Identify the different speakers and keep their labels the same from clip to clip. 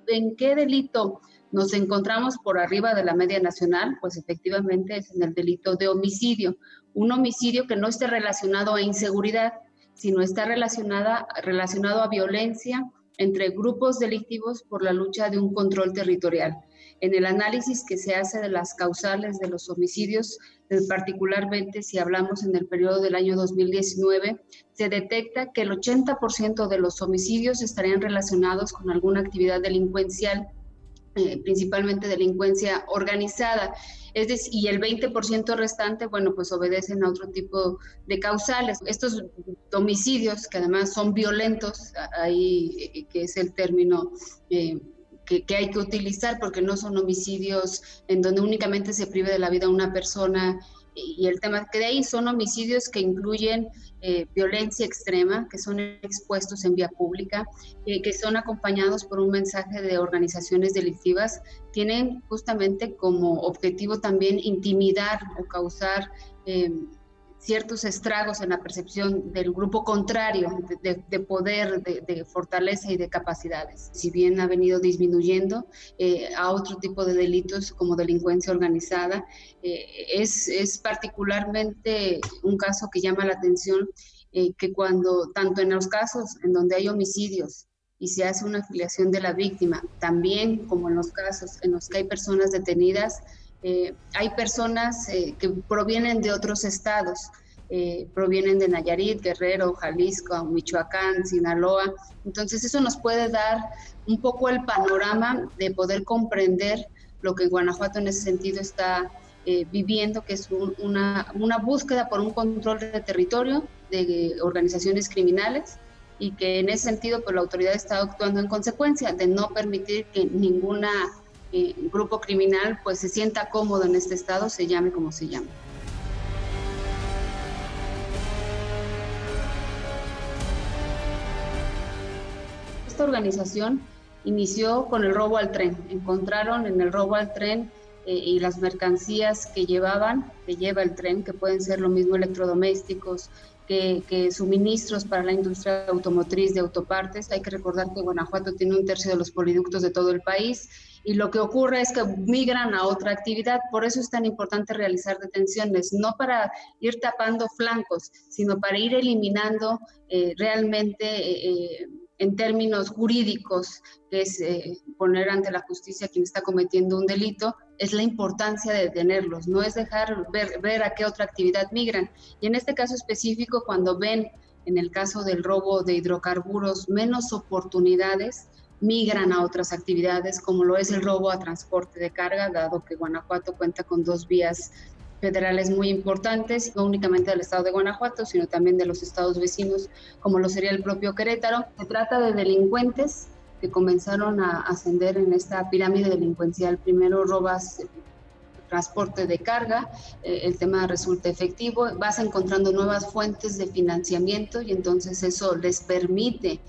Speaker 1: ¿En qué delito nos encontramos por arriba de la media nacional? Pues efectivamente es en el delito de homicidio. Un homicidio que no esté relacionado a inseguridad, sino está relacionado a violencia entre grupos delictivos por la lucha de un control territorial. En el análisis que se hace de las causales de los homicidios, particularmente si hablamos en el periodo del año 2019, se detecta que el 80% de los homicidios estarían relacionados con alguna actividad delincuencial, principalmente delincuencia organizada. Es decir, y el 20% restante, bueno, pues obedecen a otro tipo de causales. Estos homicidios, que además son violentos, ahí que es el término que hay que utilizar, porque no son homicidios en donde únicamente se prive de la vida a una persona, y el tema que de ahí son homicidios que incluyen violencia extrema, que son expuestos en vía pública, que son acompañados por un mensaje de organizaciones delictivas, tienen justamente como objetivo también intimidar o causar ciertos estragos en la percepción del grupo contrario, de poder, de fortaleza y de capacidades. Si bien ha venido disminuyendo a otro tipo de delitos como delincuencia organizada, es particularmente un caso que llama la atención, que cuando, tanto en los casos en donde hay homicidios y se hace una afiliación de la víctima, también como en los casos en los que hay personas detenidas, hay personas que provienen de otros estados, provienen de Nayarit, Guerrero, Jalisco, Michoacán, Sinaloa. Entonces eso nos puede dar un poco el panorama de poder comprender lo que Guanajuato en ese sentido está viviendo, que es una búsqueda por un control de territorio de organizaciones criminales, y que en ese sentido pues la autoridad está actuando en consecuencia de no permitir que ninguna grupo criminal pues se sienta cómodo en este estado, se llame como se llame. Esta organización inició con el robo al tren. Encontraron en el robo al tren y las mercancías que lleva el tren, que pueden ser lo mismo electrodomésticos, que suministros para la industria automotriz de autopartes. Hay que recordar que Guanajuato tiene 1/3 de los poliductos de todo el país, y lo que ocurre es que migran a otra actividad. Por eso es tan importante realizar detenciones, no para ir tapando flancos, sino para ir eliminando realmente en términos jurídicos, que es poner ante la justicia a quien está cometiendo un delito. Es la importancia de detenerlos, no es dejar ver a qué otra actividad migran. Y en este caso específico, cuando ven, en el caso del robo de hidrocarburos, menos oportunidades, migran a otras actividades, como lo es el robo a transporte de carga, dado que Guanajuato cuenta con 2 vías federales muy importantes, no únicamente del estado de Guanajuato, sino también de los estados vecinos, como lo sería el propio Querétaro. Se trata de delincuentes que comenzaron a ascender en esta pirámide delincuencial. Primero robas transporte de carga, el tema resulta efectivo, vas encontrando nuevas fuentes de financiamiento, y entonces eso les permite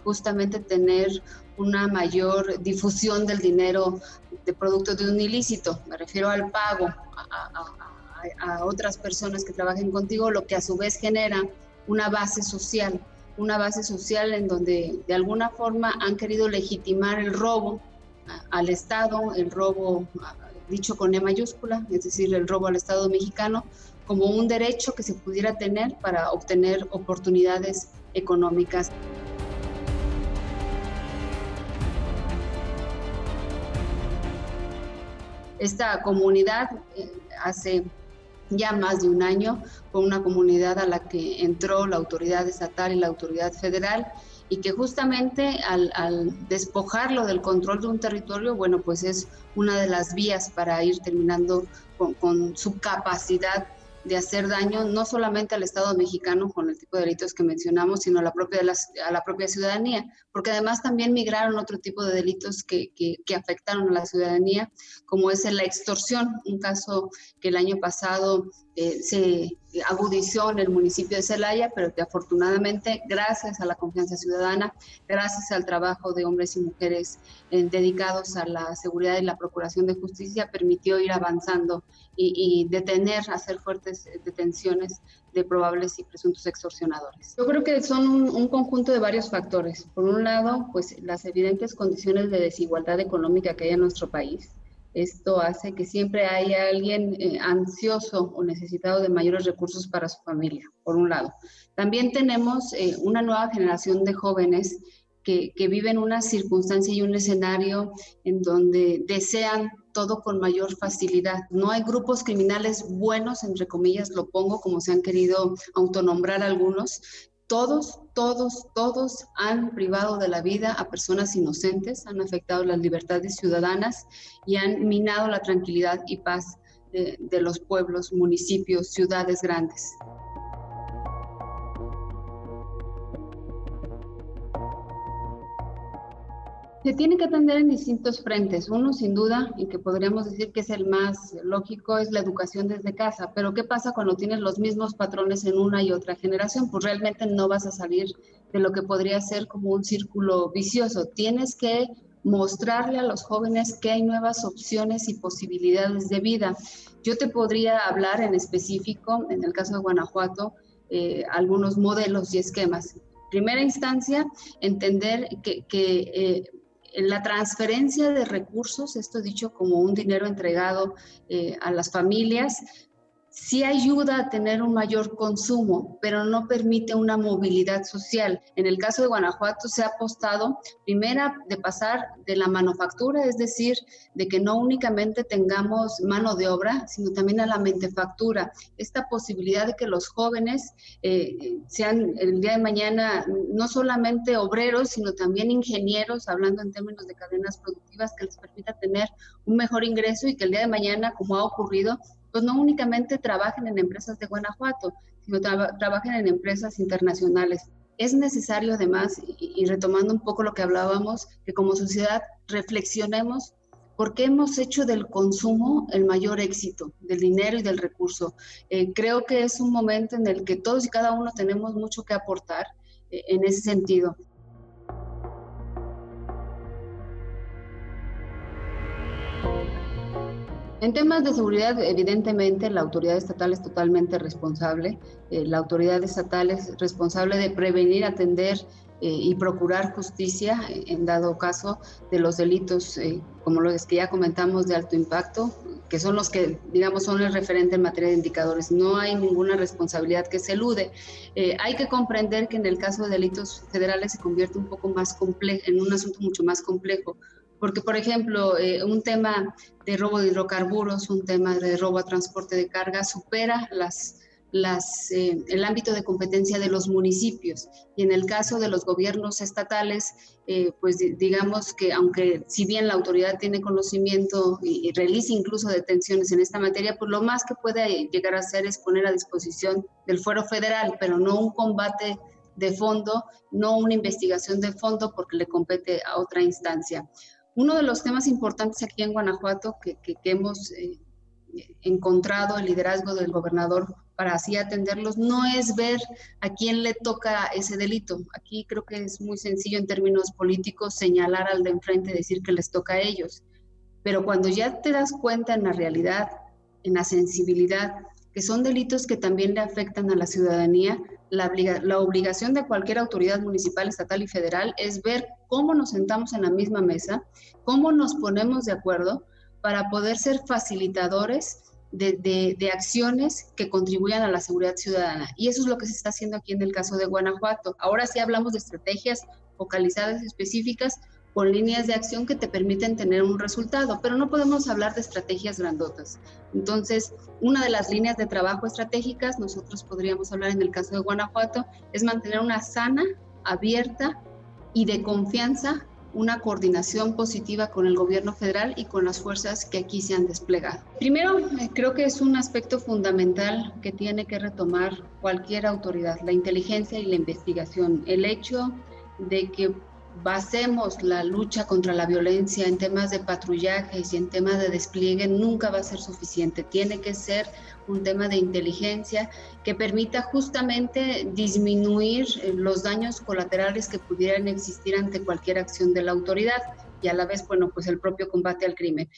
Speaker 1: justamente tener una mayor difusión del dinero de producto de un ilícito. Me refiero al pago a otras personas que trabajen contigo, lo que a su vez genera una base social en donde de alguna forma han querido legitimar el robo al Estado, el robo dicho con E mayúscula, es decir, el robo al Estado mexicano, como un derecho que se pudiera tener para obtener oportunidades económicas. Esta comunidad hace ya más de un año fue una comunidad a la que entró la autoridad estatal y la autoridad federal, y que justamente al despojarlo del control de un territorio, bueno, pues es una de las vías para ir terminando con su capacidad de hacer daño, no solamente al Estado mexicano con el tipo de delitos que mencionamos, sino a la propia ciudadanía, porque además también migraron otro tipo de delitos que afectaron a la ciudadanía, como es la extorsión, un caso que el año pasado se agudizó en el municipio de Celaya, pero que afortunadamente, gracias a la confianza ciudadana, gracias al trabajo de hombres y mujeres dedicados a la seguridad y la procuración de justicia, permitió ir avanzando y detener, hacer fuertes detenciones de probables y presuntos extorsionadores. Yo creo que son un conjunto de varios factores. Por un lado, pues las evidentes condiciones de desigualdad económica que hay en nuestro país. Esto hace que siempre haya alguien ansioso o necesitado de mayores recursos para su familia, por un lado. También tenemos una nueva generación de jóvenes que viven una circunstancia y un escenario en donde desean todo con mayor facilidad. No hay grupos criminales buenos, entre comillas lo pongo, como se han querido autonombrar algunos. Todos han privado de la vida a personas inocentes, han afectado las libertades ciudadanas y han minado la tranquilidad y paz de los pueblos, municipios, ciudades grandes. Se tiene que atender en distintos frentes. Uno, sin duda, y que podríamos decir que es el más lógico, es la educación desde casa. Pero ¿qué pasa cuando tienes los mismos patrones en una y otra generación? Pues realmente no vas a salir de lo que podría ser como un círculo vicioso. Tienes que mostrarle a los jóvenes que hay nuevas opciones y posibilidades de vida. Yo te podría hablar en específico, en el caso de Guanajuato, algunos modelos y esquemas. Primera instancia, entender que la transferencia de recursos, esto dicho como un dinero entregado a las familias, sí ayuda a tener un mayor consumo, pero no permite una movilidad social. En el caso de Guanajuato se ha apostado, primera, de pasar de la manufactura, es decir, de que no únicamente tengamos mano de obra, sino también a la mentefactura. Esta posibilidad de que los jóvenes sean el día de mañana no solamente obreros, sino también ingenieros, hablando en términos de cadenas productivas, que les permita tener un mejor ingreso y que el día de mañana, como ha ocurrido, pues no únicamente trabajen en empresas de Guanajuato, sino trabajen en empresas internacionales. Es necesario además, y retomando un poco lo que hablábamos, que como sociedad reflexionemos por qué hemos hecho del consumo el mayor éxito, del dinero y del recurso. Creo que es un momento en el que todos y cada uno tenemos mucho que aportar en ese sentido. En temas de seguridad, evidentemente, la autoridad estatal es totalmente responsable. La autoridad estatal es responsable de prevenir, atender y procurar justicia, en dado caso, de los delitos, como los que ya comentamos, de alto impacto, que son los que, digamos, son el referente en materia de indicadores. No hay ninguna responsabilidad que se elude. Hay que comprender que en el caso de delitos federales se convierte un poco más complejo, en un asunto mucho más complejo. Porque, por ejemplo, un tema de robo de hidrocarburos, un tema de robo a transporte de carga supera el ámbito de competencia de los municipios. Y en el caso de los gobiernos estatales, pues digamos que aunque si bien la autoridad tiene conocimiento y realiza incluso detenciones en esta materia, pues lo más que puede llegar a hacer es poner a disposición del fuero federal, pero no un combate de fondo, no una investigación de fondo porque le compete a otra instancia. Uno de los temas importantes aquí en Guanajuato que hemos encontrado el liderazgo del gobernador para así atenderlos no es ver a quién le toca ese delito. Aquí creo que es muy sencillo en términos políticos señalar al de enfrente y decir que les toca a ellos. Pero cuando ya te das cuenta en la realidad, en la sensibilidad, que son delitos que también le afectan a la ciudadanía, la obligación de cualquier autoridad municipal, estatal y federal es ver cómo nos sentamos en la misma mesa, cómo nos ponemos de acuerdo para poder ser facilitadores de acciones que contribuyan a la seguridad ciudadana. Y eso es lo que se está haciendo aquí en el caso de Guanajuato. Ahora sí hablamos de estrategias focalizadas y específicas con líneas de acción que te permiten tener un resultado, pero no podemos hablar de estrategias grandotas. Entonces, una de las líneas de trabajo estratégicas, nosotros podríamos hablar en el caso de Guanajuato, es mantener una sana, abierta y de confianza, una coordinación positiva con el gobierno federal y con las fuerzas que aquí se han desplegado. Primero, creo que es un aspecto fundamental que tiene que retomar cualquier autoridad, la inteligencia y la investigación. El hecho de que basemos la lucha contra la violencia en temas de patrullajes y en temas de despliegue, nunca va a ser suficiente. Tiene que ser un tema de inteligencia que permita justamente disminuir los daños colaterales que pudieran existir ante cualquier acción de la autoridad y a la vez, bueno, pues el propio combate al crimen.